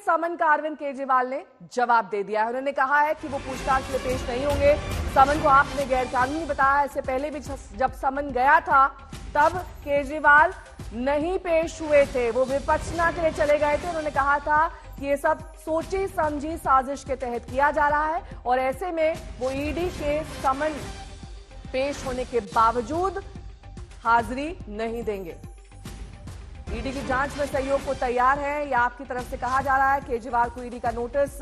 समन का अरविंद केजरीवाल ने जवाब दे दिया है। उन्होंने कहा है कि वो पूछताछ में पेश नहीं होंगे। समन को आपने गैरकानूनी बताया। इससे पहले भी जब समन गया था तब केजरीवाल नहीं पेश हुए थे, वो विपक्षना के लिए चले गए थे। उन्होंने कहा था कि ये सब सोची समझी साजिश के तहत किया जा रहा है और ऐसे में वो ईडी के समन पेश होने के बावजूद हाजिरी नहीं देंगे। ईडी की जांच में सहयोग को तैयार है, या आपकी तरफ से कहा जा रहा है केजरीवाल को ईडी का नोटिस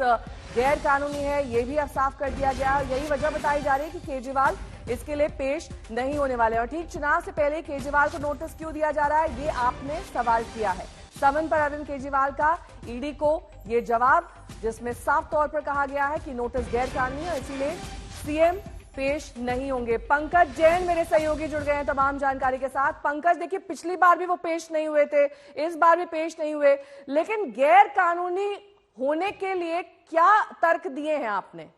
गैर कानूनी है, ये भी अब साफ कर दिया गया है। यही वजह बताई जा रही है कि केजरीवाल इसके लिए पेश नहीं होने वाले। और ठीक चुनाव से पहले केजरीवाल को नोटिस क्यों दिया जा रहा है, ये आपने सवाल किया है। समन पर अरविंद केजरीवाल का ईडी को ये जवाब, जिसमें साफ तौर पर कहा गया है कि नोटिस गैर कानूनी है, इसीलिए सीएम पेश नहीं होंगे। पंकज जैन मेरे सहयोगी जुड़ गए हैं तमाम जानकारी के साथ। पंकज, देखिए पिछली बार भी वो पेश नहीं हुए थे, इस बार भी पेश नहीं हुए, लेकिन गैर कानूनी होने के लिए क्या तर्क दिए हैं आपने?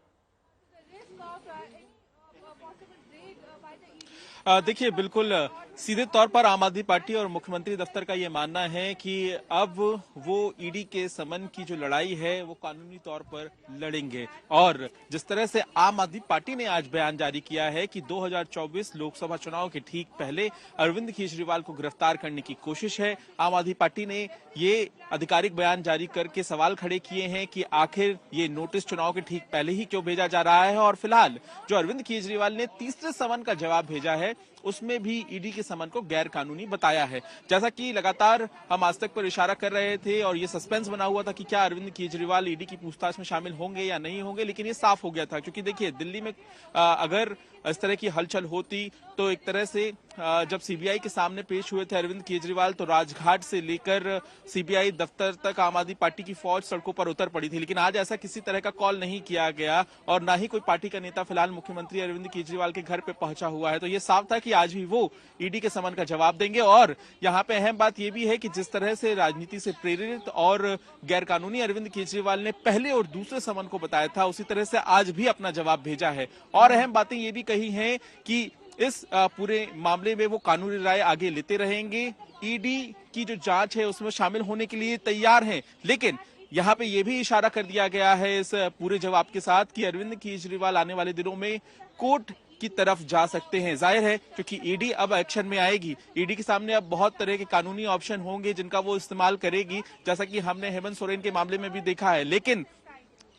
देखिए, बिल्कुल सीधे तौर पर आम आदमी पार्टी और मुख्यमंत्री दफ्तर का ये मानना है कि अब वो ईडी के समन की जो लड़ाई है वो कानूनी तौर पर लड़ेंगे। और जिस तरह से आम आदमी पार्टी ने आज बयान जारी किया है कि 2024 लोकसभा चुनाव के ठीक पहले अरविंद केजरीवाल को गिरफ्तार करने की कोशिश है। आम आदमी पार्टी ने ये आधिकारिक बयान जारी करके सवाल खड़े किए हैं कि आखिर ये नोटिस चुनाव के ठीक पहले ही क्यों भेजा जा रहा है। और फिलहाल जो अरविंद केजरीवाल ने तीसरे समन का जवाब भेजा है उसमें भी ईडी के समन को गैर कानूनी बताया है। जैसा कि लगातार हम आज तक पर इशारा कर रहे थे और ये सस्पेंस बना हुआ था कि क्या अरविंद केजरीवाल ईडी की पूछताछ में शामिल होंगे या नहीं होंगे, लेकिन ये साफ हो गया था। क्योंकि देखिए, दिल्ली में अगर इस तरह की हलचल होती तो एक तरह से जब सीबीआई के सामने पेश हुए थे अरविंद केजरीवाल तो राजघाट से लेकर सीबीआई दफ्तर तक आम आदमी पार्टी की फौज सड़कों पर उतर पड़ी थी। लेकिन आज ऐसा किसी तरह का कॉल नहीं किया गया और ना ही कोई पार्टी का नेता फिलहाल मुख्यमंत्री अरविंद केजरीवाल के घर पे पहुंचा हुआ है। तो ये साफ था कि आज भी वो ईडी के समन का जवाब देंगे। और यहाँ पे अहम बात यह भी है कि जिस तरह से राजनीति से प्रेरित और गैरकानूनी अरविंद केजरीवाल ने पहले और दूसरे समन को बताया था, उसी तरह से आज भी अपना जवाब भेजा है। और अहम बातें ये भी कही हैं कि इस पूरे मामले में वो कानूनी राय आगे लेते रहेंगे। ईडी की जो जांच है उसमें शामिल होने के लिए तैयार हैं, लेकिन यहाँ पे ये भी इशारा कर दिया गया है इस पूरे जवाब के साथ कि अरविंद केजरीवाल आने वाले दिनों में कोर्ट की तरफ जा सकते हैं। जाहिर है क्योंकि ईडी अब एक्शन में आएगी, ईडी के सामने अब बहुत तरह के कानूनी ऑप्शन होंगे जिनका वो इस्तेमाल करेगी, जैसा कि हमने हेमंत सोरेन के मामले में भी देखा है। लेकिन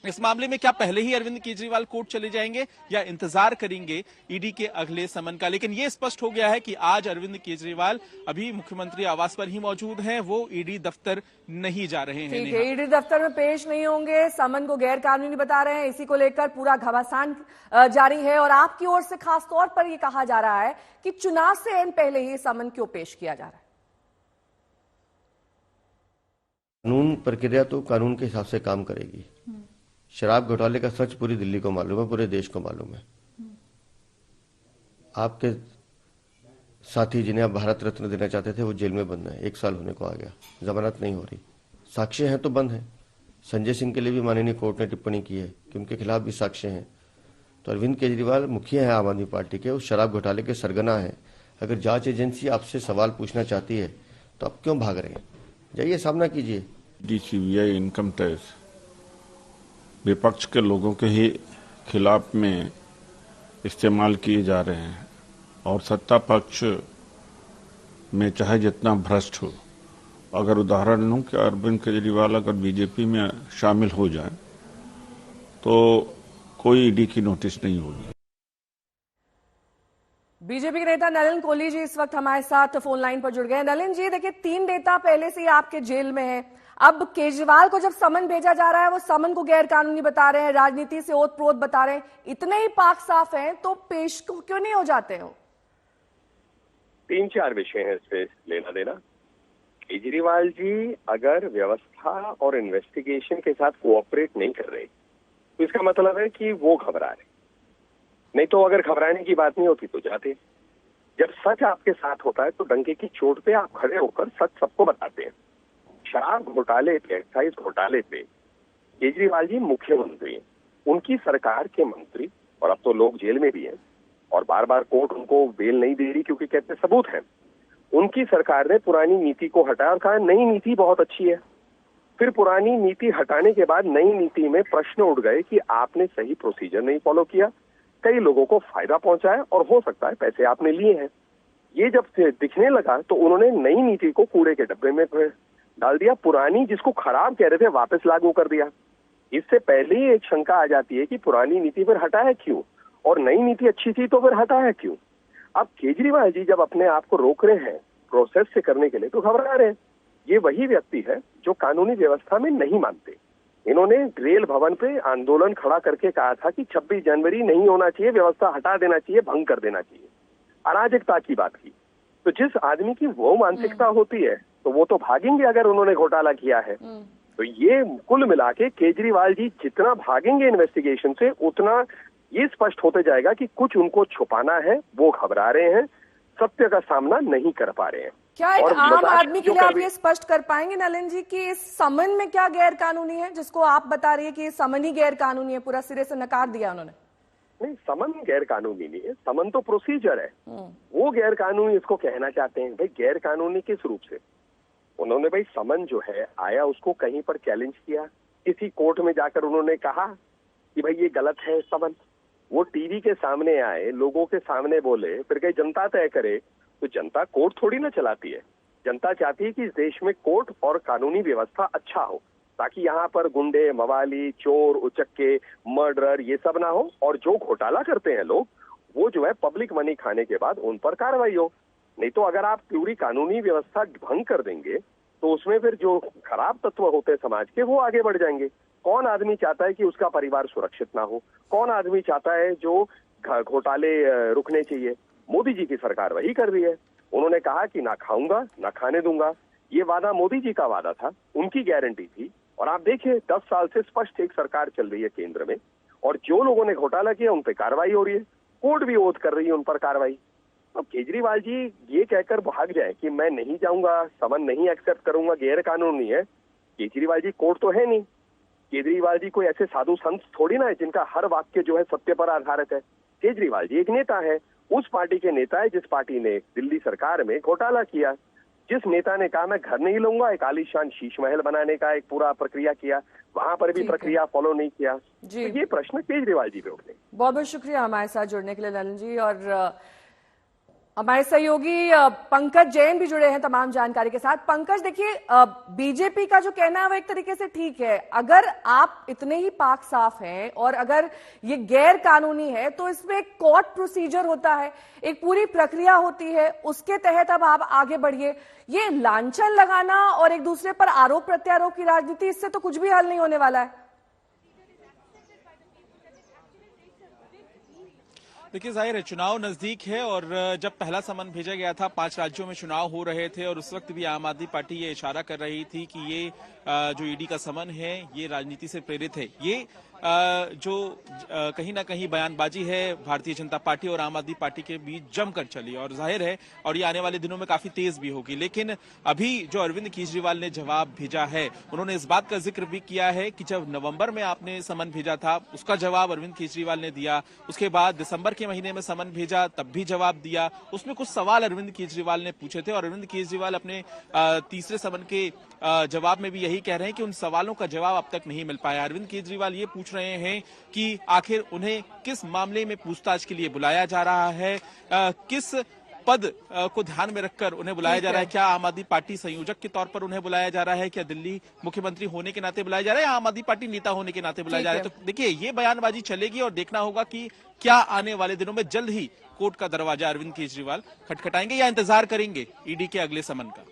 इस मामले में क्या पहले ही अरविंद केजरीवाल कोर्ट चले जाएंगे या इंतजार करेंगे ईडी के अगले समन का? लेकिन यह स्पष्ट हो गया है कि आज अरविंद केजरीवाल अभी मुख्यमंत्री आवास पर ही मौजूद हैं, वो ईडी दफ्तर नहीं जा रहे हैं। ठीक है, ईडी दफ्तर में पेश नहीं होंगे, समन को गैर कानूनी बता रहे हैं, इसी को लेकर पूरा घमासान जारी है। और आपकी ओर से खास तौर पर यह कहा जा रहा है कि चुनाव से पहले ही समन क्यों पेश किया जा रहा है? कानून प्रक्रिया तो कानून के हिसाब से काम करेगी। शराब घोटाले का सच पूरी दिल्ली को मालूम है, पूरे देश को मालूम है। आपके साथी जिन्हें आप भारत रत्न देना चाहते थे वो जेल में बंद है, 1 साल होने को आ गया, जमानत नहीं हो रही, साक्ष्य हैं तो बंद है। संजय सिंह के लिए भी माननीय कोर्ट ने टिप्पणी की है कि उनके खिलाफ भी साक्ष्य हैं। तो अरविंद केजरीवाल मुखिया है आम आदमी पार्टी के, उस शराब घोटाले के सरगना है। अगर जांच एजेंसी आपसे सवाल पूछना चाहती है तो आप क्यों भाग रहे हैं? जाइए, सामना कीजिए। सीबीआई, इनकम टैक्स विपक्ष के लोगों के ही खिलाफ में इस्तेमाल किए जा रहे हैं और सत्ता पक्ष में चाहे जितना भ्रष्ट हो, अगर उदाहरण लूं कि अरविंद केजरीवाल अगर बीजेपी में शामिल हो जाए तो कोई ईडी की नोटिस नहीं होगी। बीजेपी के नेता नलिन कोहली जी इस वक्त हमारे साथ फोन लाइन पर जुड़ गए हैं। नलिन जी, देखिए 3 नेता पहले से ही आपके जेल में हैं। अब केजरीवाल को जब समन भेजा जा रहा है वो समन को गैर कानूनी बता रहे हैं, राजनीति से ओत प्रोत बता रहे हैं, इतने ही पाक साफ हैं तो पेश क्यों नहीं हो जाते हो? 3-4 विषय हैं इस पे लेना देना। केजरीवाल जी अगर व्यवस्था और इन्वेस्टिगेशन के साथ कोऑपरेट नहीं कर रहे तो इसका मतलब है कि वो घबरा रहे, नहीं तो अगर घबराने की बात नहीं होती तो जाते। जब सच आपके साथ होता है तो डंके की चोट पे आप खड़े होकर सच सबको बताते हैं। शराब घोटाले पे, एक्साइज घोटाले पे केजरीवाल जी मुख्यमंत्री हैं, उनकी सरकार के मंत्री, और अब तो लोग जेल में भी हैं और बार बार कोर्ट उनको बेल नहीं दे रही क्योंकि कहते सबूत हैं। उनकी सरकार ने पुरानी नीति को हटाया और कहा नई नीति बहुत अच्छी है। फिर पुरानी नीति हटाने के बाद नई नीति में प्रश्न उठ गए कि आपने सही प्रोसीजर नहीं फॉलो किया, कई लोगों को फायदा पहुंचाया और हो सकता है पैसे आपने लिए हैं। ये जब दिखने लगा तो उन्होंने नई नीति को कूड़े के डब्बे में डाल दिया, पुरानी जिसको खराब कह रहे थे वापस लागू कर दिया। इससे पहले ही एक शंका आ जाती है कि पुरानी नीति फिर हटाया क्यों, और नई नीति अच्छी थी तो फिर हटाया क्यों। अब केजरीवाल जी जब अपने आप को रोक रहे हैं प्रोसेस से करने के लिए तो घबरा रहे हैं। ये वही व्यक्ति है जो कानूनी व्यवस्था में नहीं मानते। इन्होंने रेल भवन पे आंदोलन खड़ा करके कहा था कि 26 जनवरी नहीं होना चाहिए, व्यवस्था हटा देना चाहिए, भंग कर देना चाहिए, अराजकता की बात की। तो जिस आदमी की वो मानसिकता होती है तो वो तो भागेंगे अगर उन्होंने घोटाला किया है। तो ये कुल मिला के केजरीवाल जी जितना भागेंगे इन्वेस्टिगेशन से उतना ये स्पष्ट होते जाएगा कि कुछ उनको छुपाना है, वो घबरा रहे हैं, सत्य का सामना नहीं कर पा रहे हैं। क्या एक आम आदमी के लिए आप ये स्पष्ट कर पाएंगे नलिन जी कि इस समन में क्या गैर कानूनी है, जिसको आप बता रही है कि समन ही गैर कानूनी है, पूरा सिरे से नकार दिया उन्होंने? नहीं, समन गैर कानूनी नहीं है, समन तो प्रोसीजर है। वो गैर कानूनी इसको कहना चाहते हैं। भाई गैर कानूनी किस रूप से? उन्होंने भाई समन जो है आया उसको कहीं पर चैलेंज किया, किसी कोर्ट में जाकर उन्होंने कहा कि भाई ये गलत है समन। वो टीवी के सामने आए, लोगों के सामने बोले, फिर कहीं जनता तय करे। तो जनता कोर्ट थोड़ी ना चलाती है। जनता चाहती है कि इस देश में कोर्ट और कानूनी व्यवस्था अच्छा हो, ताकि यहाँ पर गुंडे, मवाली, चोर, उचक्के, मर्डर ये सब ना हो, और जो घोटाला करते हैं लोग वो जो है पब्लिक मनी खाने के बाद उन पर कार्रवाई हो। नहीं तो अगर आप पूरी कानूनी व्यवस्था भंग कर देंगे तो उसमें फिर जो खराब तत्व होते हैं समाज के वो आगे बढ़ जाएंगे। कौन आदमी चाहता है कि उसका परिवार सुरक्षित ना हो? कौन आदमी चाहता है जो घोटाले रुकने चाहिए? मोदी जी की सरकार वही कर रही है। उन्होंने कहा कि ना खाऊंगा ना खाने दूंगा, ये वादा मोदी जी का वादा था, उनकी गारंटी थी। और आप देखिए 10 साल से स्पष्ट एक सरकार चल रही है केंद्र में, और जो लोगों ने घोटाला किया उन पर कार्रवाई हो रही है, कोर्ट भी ओथ कर रही है उन पर कार्रवाई। अब केजरीवाल जी ये कहकर भाग जाए कि मैं नहीं जाऊंगा, समन नहीं एक्सेप्ट करूंगा, गैर कानूनी है। केजरीवाल जी कोर्ट तो है नहीं। केजरीवाल जी कोई ऐसे साधु संत थोड़ी ना है जिनका हर वाक्य जो है सत्य पर आधारित है। केजरीवाल जी एक नेता है, उस पार्टी के नेता है जिस पार्टी ने दिल्ली सरकार में घोटाला किया, जिस नेता ने कहा मैं घर नहीं लूंगा, एक आलीशान शीश महल बनाने का एक पूरा प्रक्रिया किया, वहां पर भी प्रक्रिया फॉलो नहीं किया। तो ये प्रश्न केजरीवाल जी पे उठते। बहुत बहुत शुक्रिया हमारे साथ जुड़ने के लिए नलिन जी। और हमारे सहयोगी पंकज जैन भी जुड़े हैं तमाम जानकारी के साथ। पंकज, देखिए बीजेपी का जो कहना है वो एक तरीके से ठीक है, अगर आप इतने ही पाक साफ हैं और अगर ये गैर कानूनी है तो इसमें एक कोर्ट प्रोसीजर होता है, एक पूरी प्रक्रिया होती है, उसके तहत अब आप आगे बढ़िए। ये लांछन लगाना और एक दूसरे पर आरोप प्रत्यारोप की राजनीति, इससे तो कुछ भी हल नहीं होने वाला है। देखिए जाहिर है चुनाव नजदीक है, और जब पहला समन भेजा गया था 5 राज्यों में चुनाव हो रहे थे, और उस वक्त भी आम आदमी पार्टी ये इशारा कर रही थी कि ये जो ईडी का समन है ये राजनीति से प्रेरित है। ये जो कहीं ना कहीं बयानबाजी है भारतीय जनता पार्टी और आम आदमी पार्टी के बीच जमकर चली, और जाहिर है और ये आने वाले दिनों में काफी तेज भी होगी। लेकिन अभी जो अरविंद केजरीवाल ने जवाब भेजा है, उन्होंने इस बात का जिक्र भी किया है कि जब नवंबर में आपने समन भेजा था उसका जवाब अरविंद केजरीवाल ने दिया, उसके बाद दिसंबर के महीने में समन भेजा तब भी जवाब दिया। उसमें कुछ सवाल अरविंद केजरीवाल ने पूछे थे, और अरविंद केजरीवाल अपने तीसरे समन के जवाब में भी यही कह रहे हैं कि उन सवालों का जवाब अब तक नहीं मिल पाया। अरविंद केजरीवाल ये पूछ रहे हैं कि आखिर उन्हें किस मामले में पूछताछ के लिए बुलाया जा रहा है, किस पद को ध्यान में रखकर उन्हें बुलाया जा रहा है। क्या आम आदमी पार्टी संयोजक के तौर पर उन्हें बुलाया जा रहा है, क्या दिल्ली मुख्यमंत्री होने के नाते बुलाया जा रहा है, या आम आदमी पार्टी नेता होने के नाते बुलाया जा रहा है। तो देखिए ये बयानबाजी चलेगी और देखना होगा कि क्या आने वाले दिनों में जल्द ही कोर्ट का दरवाजा अरविंद केजरीवाल खटखटाएंगे या इंतजार करेंगे ईडी के अगले समन का।